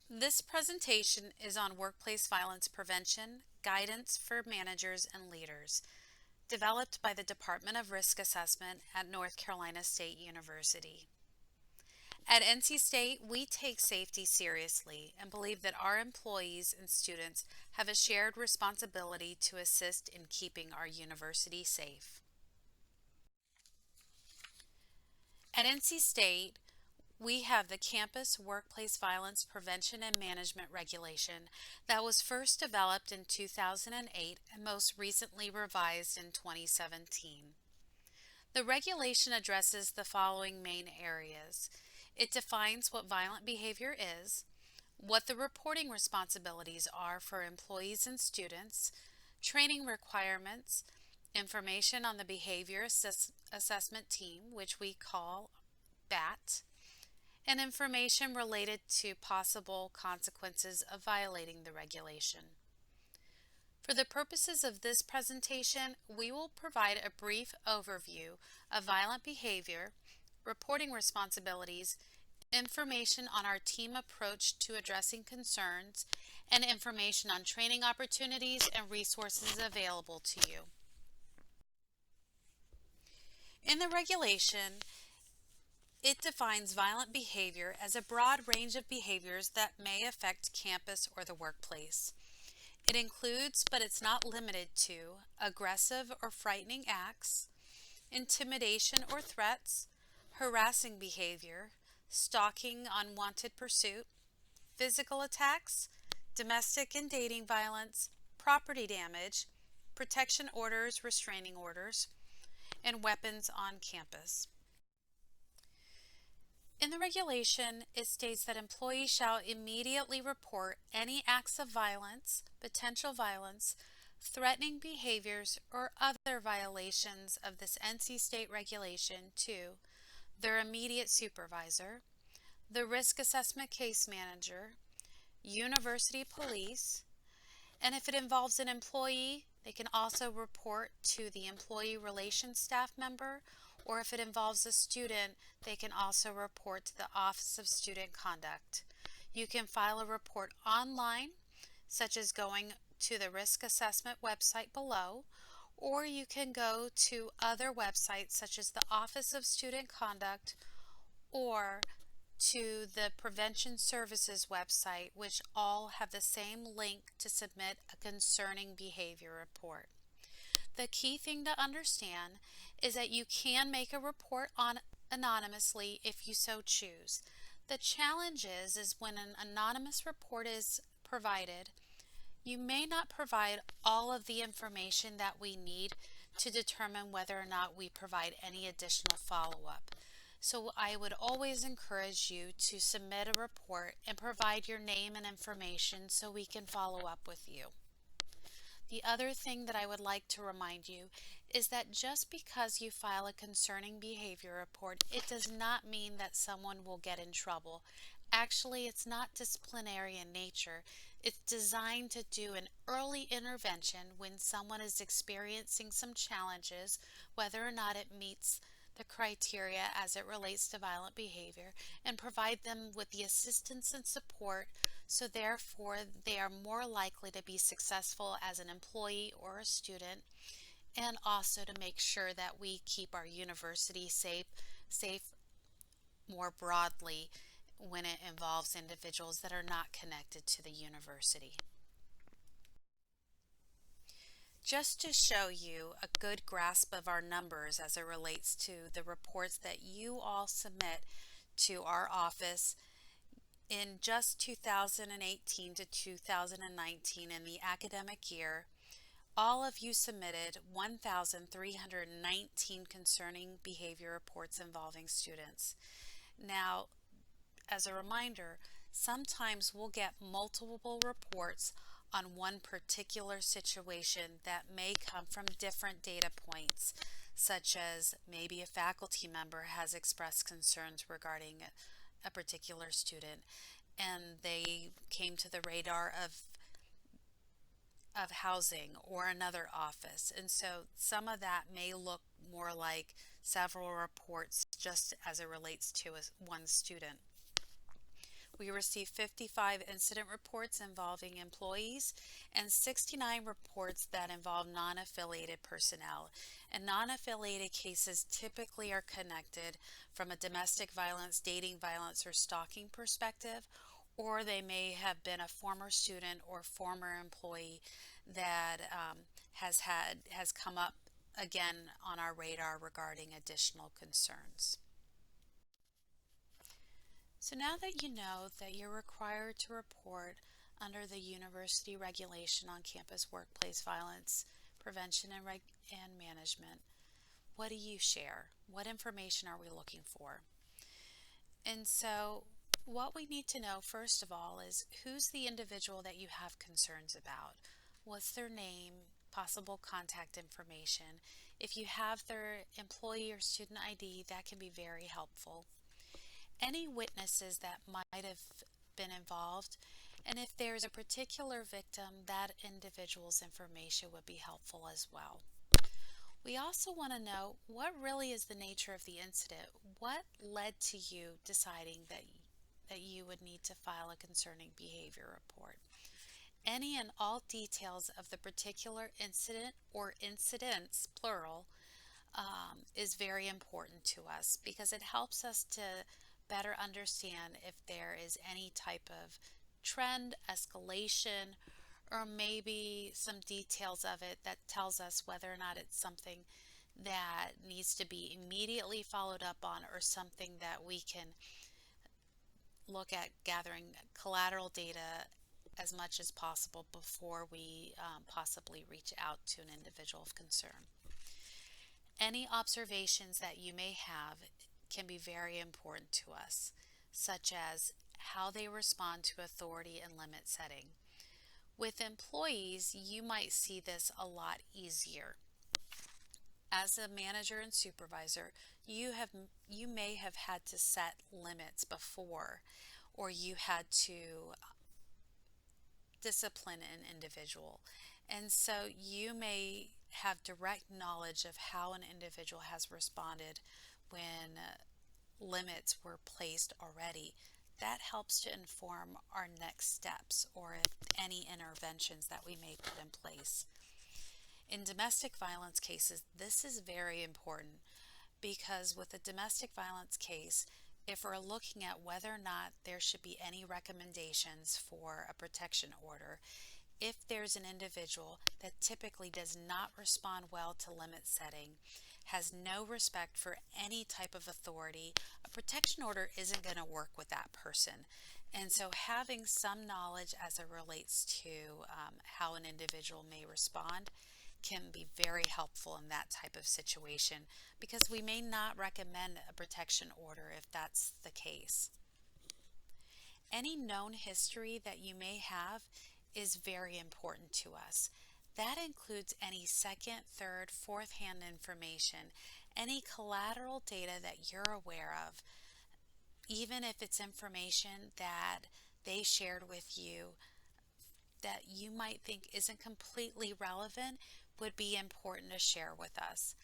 This presentation is on workplace violence prevention, guidance for managers and leaders, developed by the Department of Risk Assessment at North Carolina State University. At NC State, we take safety seriously and believe that our employees and students have a shared responsibility to assist in keeping our university safe. At NC State, we have the Campus Workplace Violence Prevention and Management Regulation that was first developed in 2008 and most recently revised in 2017. The regulation addresses the following main areas. It defines what violent behavior is, what the reporting responsibilities are for employees and students, training requirements, information on the Behavior Assessment Team, which we call BAT, and information related to possible consequences of violating the regulation. For the purposes of this presentation, we will provide a brief overview of violent behavior, reporting responsibilities, information on our team approach to addressing concerns, and information on training opportunities and resources available to you. In the regulation, it defines violent behavior as a broad range of behaviors that may affect campus or the workplace. It includes, but it's not limited to, aggressive or frightening acts, intimidation or threats, harassing behavior, stalking, unwanted pursuit, physical attacks, domestic and dating violence, property damage, protection orders, restraining orders, and weapons on campus. In the regulation, it states that employees shall immediately report any acts of violence, potential violence, threatening behaviors, or other violations of this NC State regulation to their immediate supervisor, the risk assessment case manager, university police, and if it involves an employee, they can also report to the employee relations staff member, or if it involves a student, they can also report to the Office of Student Conduct. You can file a report online, such as going to the risk assessment website below, or you can go to other websites such as the Office of Student Conduct or to the Prevention Services website, which all have the same link to submit a concerning behavior report. The key thing to understand is that you can make a report anonymously if you so choose. The challenge is when an anonymous report is provided, you may not provide all of the information that we need to determine whether or not we provide any additional follow-up. So I would always encourage you to submit a report and provide your name and information so we can follow up with you. The other thing that I would like to remind you is that just because you file a concerning behavior report, it does not mean that someone will get in trouble. Actually, it's not disciplinary in nature. It's designed to do an early intervention when someone is experiencing some challenges, whether or not it meets the criteria as it relates to violent behavior, and provide them with the assistance and support so therefore they are more likely to be successful as an employee or a student, and also to make sure that we keep our university safe more broadly when it involves individuals that are not connected to the university. Just to show you a good grasp of our numbers as it relates to the reports that you all submit to our office, in just 2018 to 2019 in the academic year, all of you submitted 1,319 concerning behavior reports involving students. Now, as a reminder, sometimes we'll get multiple reports on one particular situation that may come from different data points, such as maybe a faculty member has expressed concerns regarding a particular student and they came to the radar of housing or another office, and so some of that may look more like several reports just as it relates to one student. We received 55 incident reports involving employees and 69 reports that involve non-affiliated personnel. And non-affiliated cases typically are connected from a domestic violence, dating violence, or stalking perspective, or they may have been a former student or former employee that has come up again on our radar regarding additional concerns. So now that you know that you're required to report under the university regulation on campus workplace violence prevention and management, what do you share? What information are we looking for? And so what we need to know first of all is who's the individual that you have concerns about? What's their name, possible contact information? If you have their employee or student ID, that can be very helpful. Any witnesses that might have been involved, and if there's a particular victim, that individual's information would be helpful as well. We also want to know what really is the nature of the incident. What led to you deciding that you would need to file a concerning behavior report? Any and all details of the particular incident or incidents, plural, is very important to us because it helps us to better understand if there is any type of trend, escalation, or maybe some details of it that tells us whether or not it's something that needs to be immediately followed up on or something that we can look at gathering collateral data as much as possible before we possibly reach out to an individual of concern. Any observations that you may have can be very important to us, such as how they respond to authority and limit setting. With employees, you might see this a lot easier. As a manager and supervisor, you may have had to set limits before, or you had to discipline an individual. And so you may have direct knowledge of how an individual has responded when limits were placed already. That helps to inform our next steps or any interventions that we may put in place. In domestic violence cases, this is very important because with a domestic violence case, if we're looking at whether or not there should be any recommendations for a protection order, if there's an individual that typically does not respond well to limit setting, has no respect for any type of authority, a protection order isn't going to work with that person. And so having some knowledge as it relates to how an individual may respond can be very helpful in that type of situation because we may not recommend a protection order if that's the case. Any known history that you may have is very important to us. That includes any second, third, fourth hand information, any collateral data that you're aware of, even if it's information that they shared with you that you might think isn't completely relevant, would be important to share with us.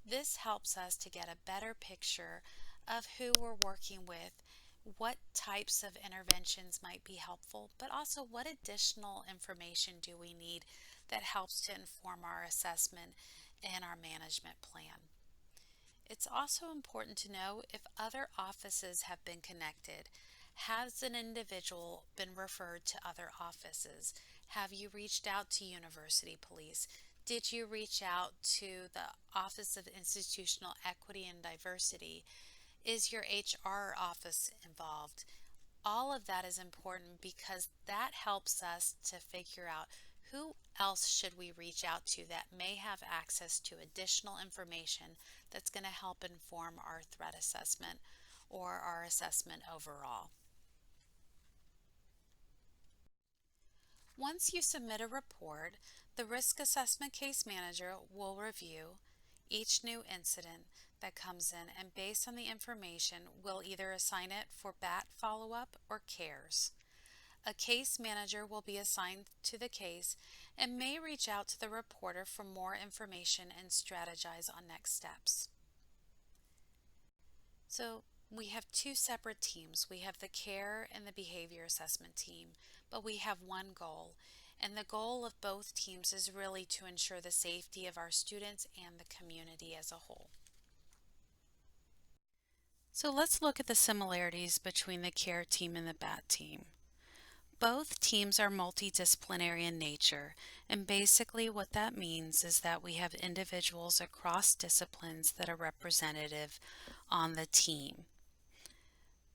This helps us to get a better picture of who we're working with, what types of interventions might be helpful, but also what additional information do we need that helps to inform our assessment and our management plan. It's also important to know if other offices have been connected. Has an individual been referred to other offices? Have you reached out to University Police? Did you reach out to the Office of Institutional Equity and Diversity? Is your HR office involved? All of that is important because that helps us to figure out who else should we reach out to that may have access to additional information that's going to help inform our threat assessment or our assessment overall. Once you submit a report, the risk assessment case manager will review each new incident that comes in and based on the information will either assign it for BAT follow-up or CARES. A case manager will be assigned to the case and may reach out to the reporter for more information and strategize on next steps. So We have two separate teams. We have the care and the behavior assessment team, but we have one goal. And the goal of both teams is really to ensure the safety of our students and the community as a whole. So let's look at the similarities between the care team and the BAT team. Both teams are multidisciplinary in nature, and basically what that means is that we have individuals across disciplines that are representative on the team.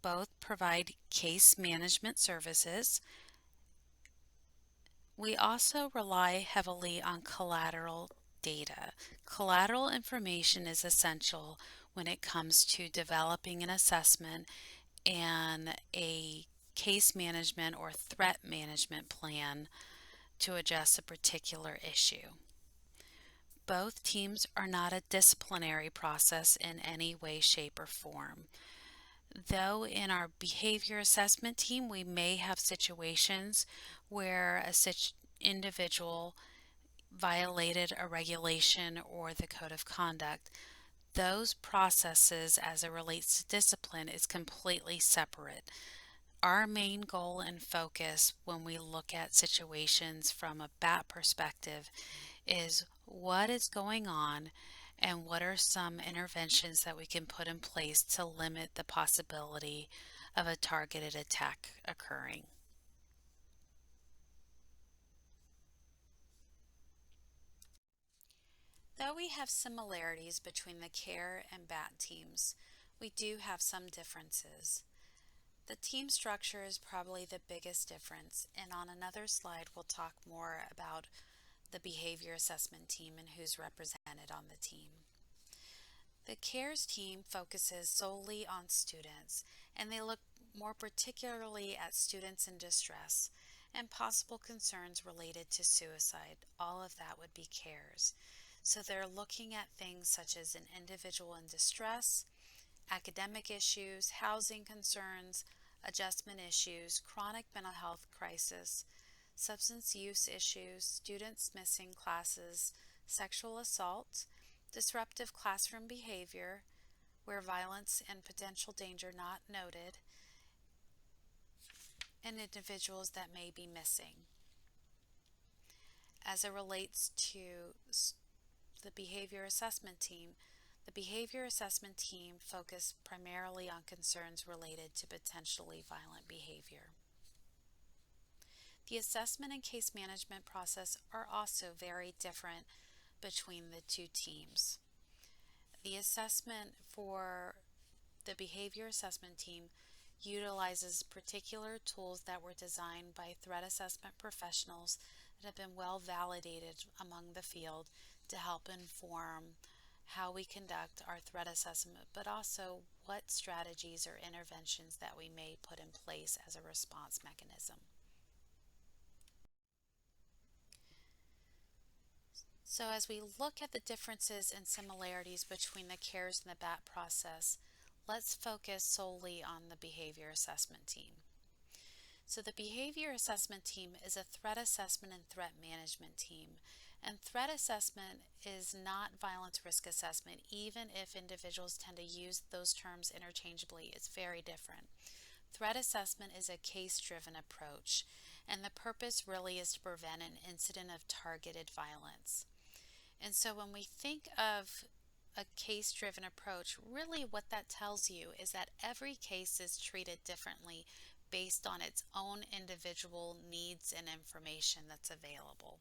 Both provide case management services. We also rely heavily on collateral data. Collateral information is essential when it comes to developing an assessment and a case management or threat management plan to address a particular issue. Both teams are not a disciplinary process in any way, shape, or form. Though in our behavior assessment team, we may have situations where individual violated a regulation or the code of conduct. Those processes, as it relates to discipline, is completely separate. Our main goal and focus when we look at situations from a BAT perspective is what is going on and what are some interventions that we can put in place to limit the possibility of a targeted attack occurring. Though we have similarities between the CARE and BAT teams, we do have some differences. The team structure is probably the biggest difference, and on another slide we'll talk more about the behavior assessment team and who's represented on the team. The CARES team focuses solely on students, and they look more particularly at students in distress and possible concerns related to suicide. All of that would be CARES. So they're looking at things such as an individual in distress, academic issues, housing concerns, adjustment issues, chronic mental health crisis, substance use issues, students missing classes, sexual assault, disruptive classroom behavior, where violence and potential danger not noted, and individuals that may be missing. As it relates to the behavior assessment team focused primarily on concerns related to potentially violent behavior. The assessment and case management process are also very different between the two teams. The assessment for the behavior assessment team utilizes particular tools that were designed by threat assessment professionals that have been well validated among the field to help inform how we conduct our threat assessment, but also what strategies or interventions that we may put in place as a response mechanism. So as we look at the differences and similarities between the CARES and the BAT process, let's focus solely on the behavior assessment team. So the behavior assessment team is a threat assessment and threat management team. And threat assessment is not violence risk assessment, even if individuals tend to use those terms interchangeably. It's very different. Threat assessment is a case-driven approach, and the purpose really is to prevent an incident of targeted violence. And so when we think of a case-driven approach, really what that tells you is that every case is treated differently based on its own individual needs and information that's available.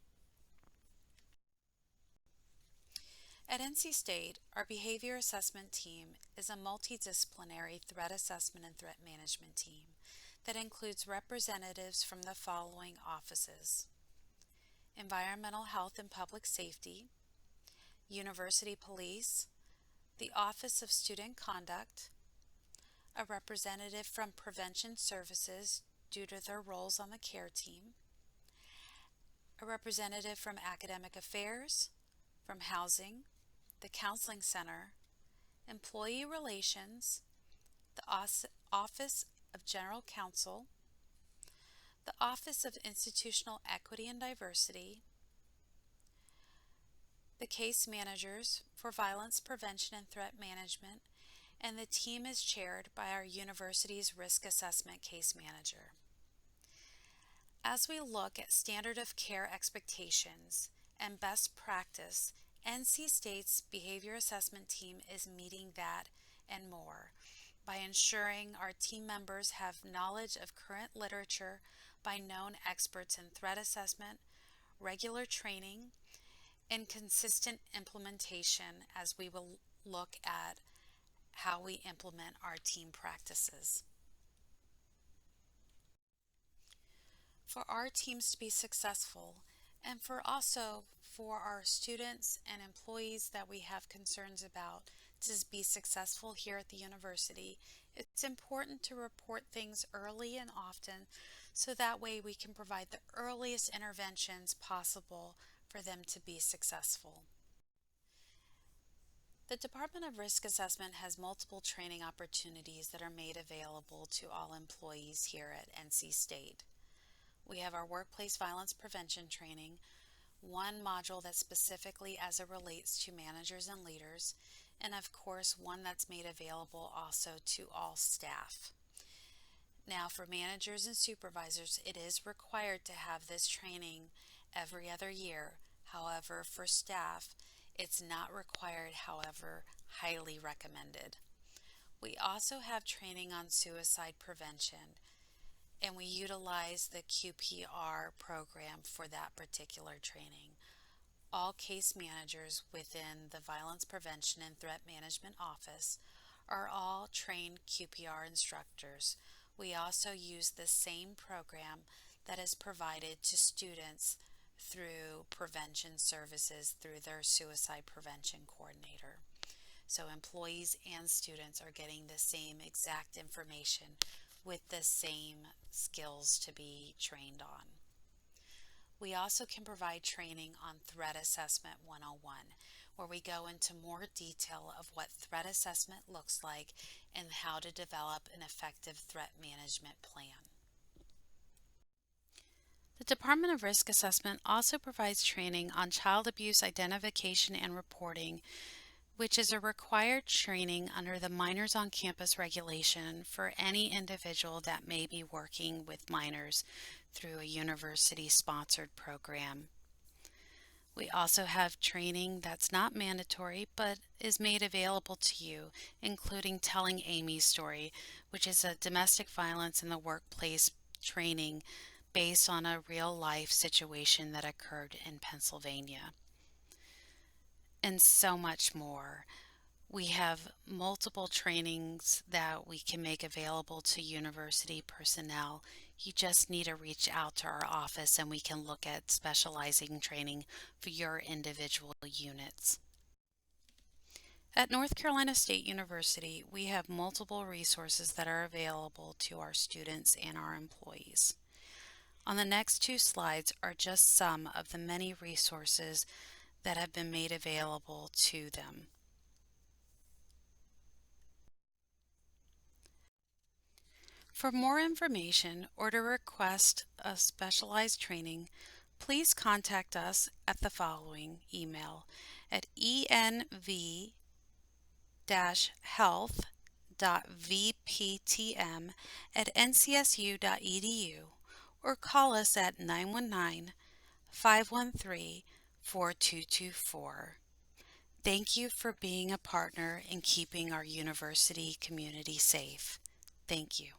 At NC State, our behavior assessment team is a multidisciplinary threat assessment and threat management team that includes representatives from the following offices: Environmental Health and Public Safety, University Police, the Office of Student Conduct, a representative from Prevention Services due to their roles on the CARE team, a representative from Academic Affairs, from Housing, the Counseling Center, Employee Relations, the Office of General Counsel, the Office of Institutional Equity and Diversity, the case managers for violence prevention and threat management, and the team is chaired by our university's risk assessment case manager. As we look at standard of care expectations and best practice, NC State's behavior assessment team is meeting that and more by ensuring our team members have knowledge of current literature by known experts in threat assessment, regular training, and consistent implementation as we will look at how we implement our team practices. For our teams to be successful, and for our students and employees that we have concerns about to be successful here at the university, it's important to report things early and often so that way we can provide the earliest interventions possible for them to be successful. The Department of Risk Assessment has multiple training opportunities that are made available to all employees here at NC State. We have our workplace violence prevention training, one module that's specifically as it relates to managers and leaders, and of course one that's made available also to all staff. Now for managers and supervisors, it is required to have this training every other year. However, for staff, it's not required, however, highly recommended. We also have training on suicide prevention, and we utilize the QPR program for that particular training. All case managers within the Violence Prevention and Threat Management Office are all trained QPR instructors. We also use the same program that is provided to students through prevention services through their suicide prevention coordinator. So employees and students are getting the same exact information with the same skills to be trained on. We also can provide training on Threat Assessment 101, where we go into more detail of what threat assessment looks like and how to develop an effective threat management plan. The Department of Risk Assessment also provides training on child abuse identification and reporting, which is a required training under the Minors on Campus regulation for any individual that may be working with minors through a university-sponsored program. We also have training that's not mandatory but is made available to you, including Telling Amy's Story, which is a domestic violence in the workplace training based on a real-life situation that occurred in Pennsylvania, and so much more. We have multiple trainings that we can make available to university personnel. You just need to reach out to our office and we can look at specializing training for your individual units. At North Carolina State University, we have multiple resources that are available to our students and our employees. On the next two slides are just some of the many resources that have been made available to them. For more information or to request a specialized training, please contact us at the following email at env-health.vptm@ncsu.edu or call us at 919-513-4224. Thank you for being a partner in keeping our university community safe. Thank you.